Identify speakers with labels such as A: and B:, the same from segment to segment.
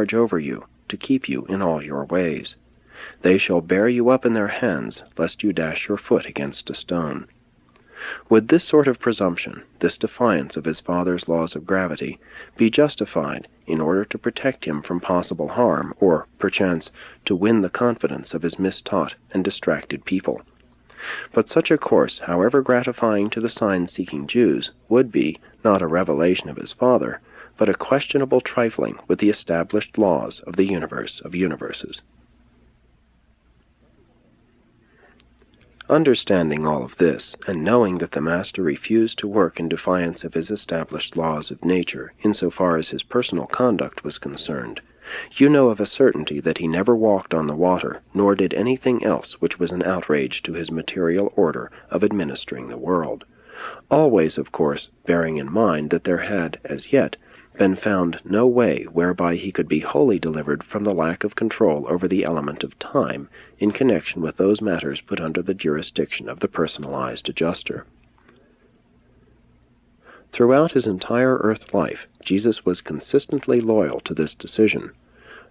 A: charge over you, to keep you in all your ways. They shall bear you up in their hands, lest you dash your foot against a stone. Would this sort of presumption, this defiance of his Father's laws of gravity, be justified in order to protect him from possible harm, or, perchance, to win the confidence of his mistaught and distracted people? But such a course, however gratifying to the sign-seeking Jews, would be, not a revelation of his Father, but a questionable trifling with the established laws of the universe of universes. Understanding all of this, and knowing that the Master refused to work in defiance of his established laws of nature insofar as his personal conduct was concerned, you know of a certainty that he never walked on the water, nor did anything else which was an outrage to his material order of administering the world. Always, of course, bearing in mind that there had, as yet, been found no way whereby he could be wholly delivered from the lack of control over the element of time in connection with those matters put under the jurisdiction of the personalized adjuster. Throughout his entire earth life, Jesus was consistently loyal to this decision.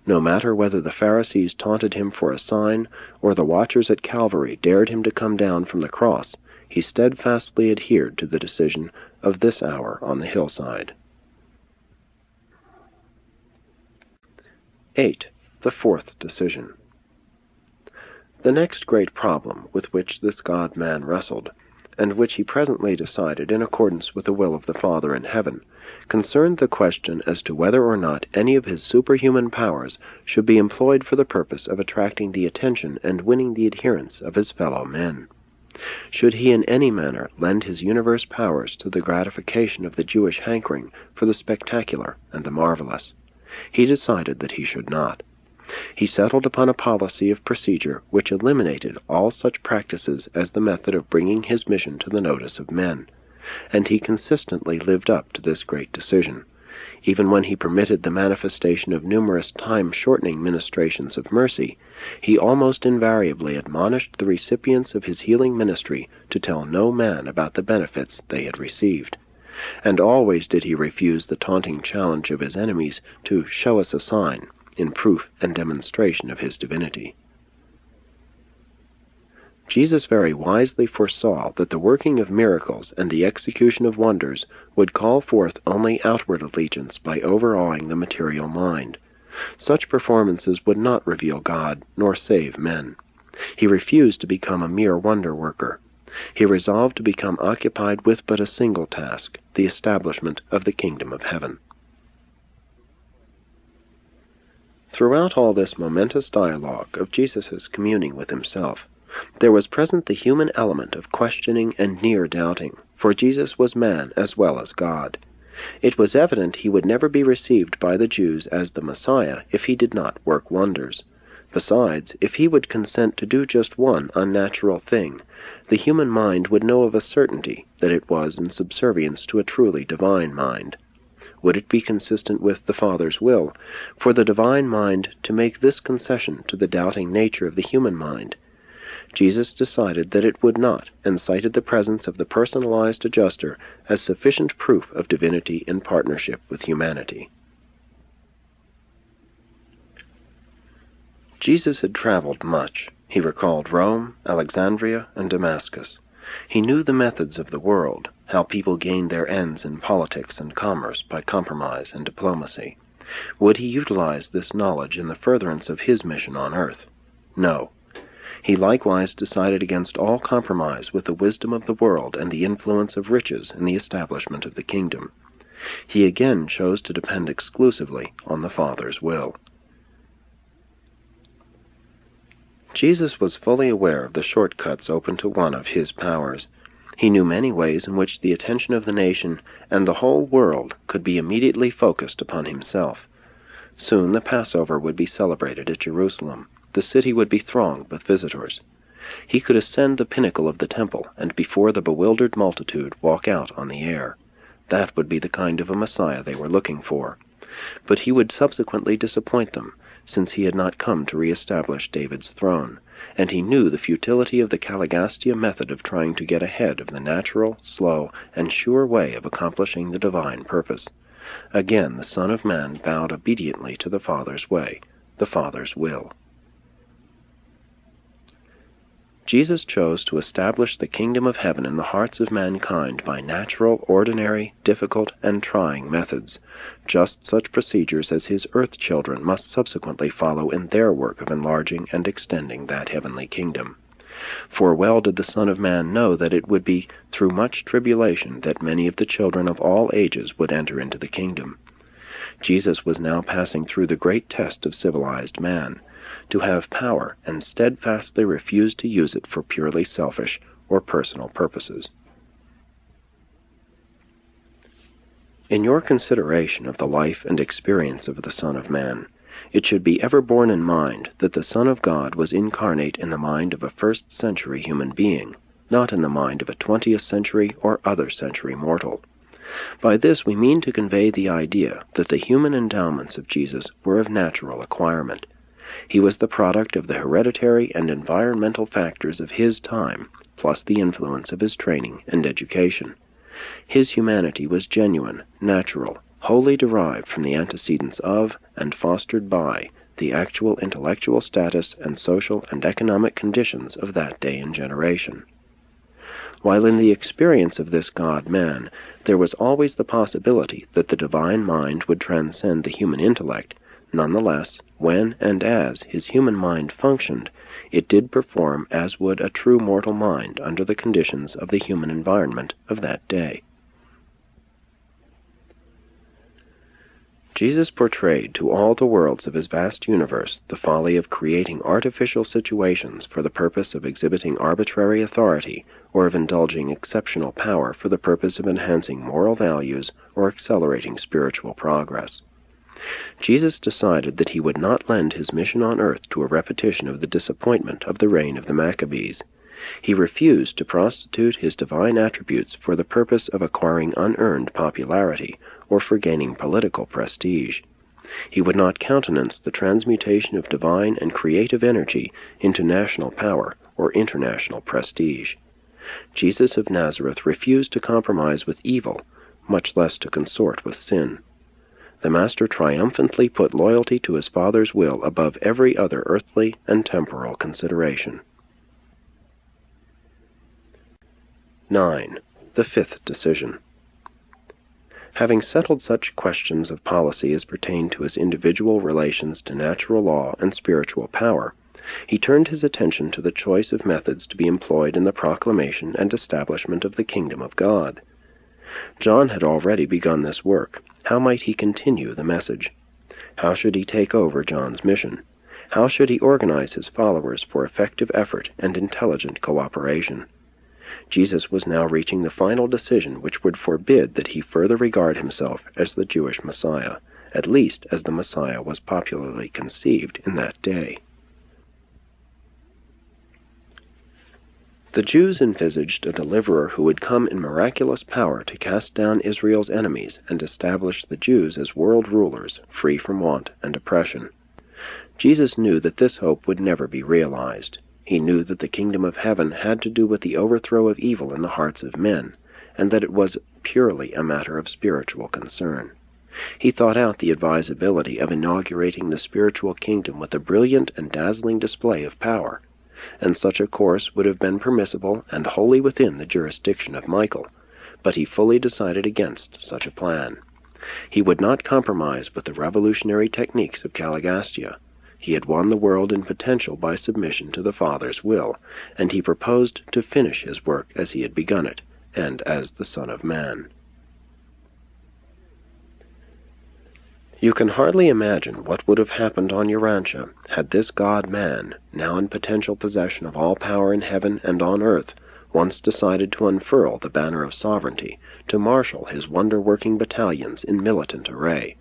A: No matter whether the Pharisees taunted him for a sign, or the watchers at Calvary dared him to come down from the cross, he steadfastly adhered to the decision of this hour on the hillside. 8. The fourth decision. The next great problem with which this God-man wrestled, and which he presently decided in accordance with the will of the Father in heaven, concerned the question as to whether or not any of his superhuman powers should be employed for the purpose of attracting the attention and winning the adherence of his fellow men. Should he in any manner lend his universe powers to the gratification of the Jewish hankering for the spectacular and the marvelous? He decided that he should not. He settled upon a policy of procedure which eliminated all such practices as the method of bringing his mission to the notice of men, and he consistently lived up to this great decision. Even when he permitted the manifestation of numerous time-shortening ministrations of mercy, he almost invariably admonished the recipients of his healing ministry to tell no man about the benefits they had received. And always did he refuse the taunting challenge of his enemies to show us a sign, in proof and demonstration of his divinity. Jesus very wisely foresaw that the working of miracles and the execution of wonders would call forth only outward allegiance by overawing the material mind. Such performances would not reveal God nor save men. He refused to become a mere wonder-worker. He resolved to become occupied with but a single task, the establishment of the kingdom of heaven. Throughout all this momentous dialogue of Jesus' communing with himself, there was present the human element of questioning and near doubting, for Jesus was man as well as God. It was evident he would never be received by the Jews as the Messiah if he did not work wonders. Besides, if he would consent to do just one unnatural thing, the human mind would know of a certainty that it was in subservience to a truly divine mind. Would it be consistent with the Father's will for the divine mind to make this concession to the doubting nature of the human mind? Jesus decided that it would not, and cited the presence of the personalized adjuster as sufficient proof of divinity in partnership with humanity. Jesus had traveled much. He recalled Rome, Alexandria, and Damascus. He knew the methods of the world, how people gained their ends in politics and commerce by compromise and diplomacy. Would he utilize this knowledge in the furtherance of his mission on earth? No. He likewise decided against all compromise with the wisdom of the world and the influence of riches in the establishment of the kingdom. He again chose to depend exclusively on the Father's will. Jesus was fully aware of the shortcuts open to one of his powers. He knew many ways in which the attention of the nation and the whole world could be immediately focused upon himself. Soon the Passover would be celebrated at Jerusalem. The city would be thronged with visitors. He could ascend the pinnacle of the temple and before the bewildered multitude walk out on the air. That would be the kind of a Messiah they were looking for. But he would subsequently disappoint them, since he had not come to re-establish David's throne, and he knew the futility of the Caligastia method of trying to get ahead of the natural, slow, and sure way of accomplishing the divine purpose. Again the Son of Man bowed obediently to the Father's way, the Father's will. Jesus chose to establish the kingdom of heaven in the hearts of mankind by natural, ordinary, difficult, and trying methods, just such procedures as his earth children must subsequently follow in their work of enlarging and extending that heavenly kingdom. For well did the Son of Man know that it would be through much tribulation that many of the children of all ages would enter into the kingdom. Jesus was now passing through the great test of civilized man, to have power and steadfastly refuse to use it for purely selfish or personal purposes. In your consideration of the life and experience of the Son of Man, it should be ever borne in mind that the Son of God was incarnate in the mind of a first-century human being, not in the mind of a 20th century or other century mortal. By this we mean to convey the idea that the human endowments of Jesus were of natural acquirement. He was the product of the hereditary and environmental factors of his time, plus the influence of his training and education. His humanity was genuine, natural, wholly derived from the antecedents of, and fostered by, the actual intellectual status and social and economic conditions of that day and generation. While in the experience of this God-man there was always the possibility that the divine mind would transcend the human intellect, nonetheless, when and as his human mind functioned, it did perform as would a true mortal mind under the conditions of the human environment of that day. Jesus portrayed to all the worlds of his vast universe the folly of creating artificial situations for the purpose of exhibiting arbitrary authority or of indulging exceptional power for the purpose of enhancing moral values or accelerating spiritual progress. Jesus decided that he would not lend his mission on earth to a repetition of the disappointment of the reign of the Maccabees. He refused to prostitute his divine attributes for the purpose of acquiring unearned popularity or for gaining political prestige. He would not countenance the transmutation of divine and creative energy into national power or international prestige. Jesus of Nazareth refused to compromise with evil, much less to consort with sin. The Master triumphantly put loyalty to his Father's will above every other earthly and temporal consideration. 9. The fifth decision. Having settled such questions of policy as pertain to his individual relations to natural law and spiritual power, he turned his attention to the choice of methods to be employed in the proclamation and establishment of the kingdom of God. John had already begun this work. How might he continue the message? How should he take over John's mission? How should he organize his followers for effective effort and intelligent cooperation? Jesus was now reaching the final decision which would forbid that he further regard himself as the Jewish Messiah, at least as the Messiah was popularly conceived in that day. The Jews envisaged a deliverer who would come in miraculous power to cast down Israel's enemies and establish the Jews as world rulers, free from want and oppression. Jesus knew that this hope would never be realized. He knew that the kingdom of heaven had to do with the overthrow of evil in the hearts of men, and that it was purely a matter of spiritual concern. He thought out the advisability of inaugurating the spiritual kingdom with a brilliant and dazzling display of power, and such a course would have been permissible and wholly within the jurisdiction of Michael, but he fully decided against such a plan. He would not compromise with the revolutionary techniques of Caligastia. He had won the world in potential by submission to the Father's will, and he proposed to finish his work as he had begun it, and as the Son of Man. You can hardly imagine what would have happened on Urantia had this God-man, now in potential possession of all power in heaven and on earth, once decided to unfurl the banner of sovereignty, to marshal his wonder-working battalions in militant array.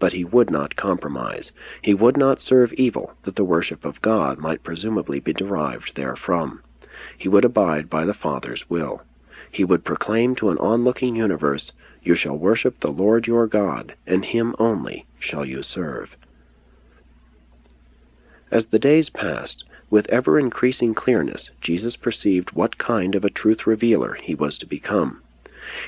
A: But he would not compromise. He would not serve evil that the worship of God might presumably be derived therefrom. He would abide by the Father's will. He would proclaim to an onlooking universe, "You shall worship the Lord your God, and him only shall you serve." As the days passed, with ever-increasing clearness, Jesus perceived what kind of a truth-revealer he was to become.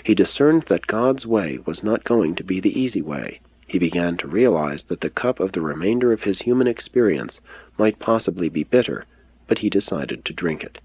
A: He discerned that God's way was not going to be the easy way. He began to realize that the cup of the remainder of his human experience might possibly be bitter, but he decided to drink it.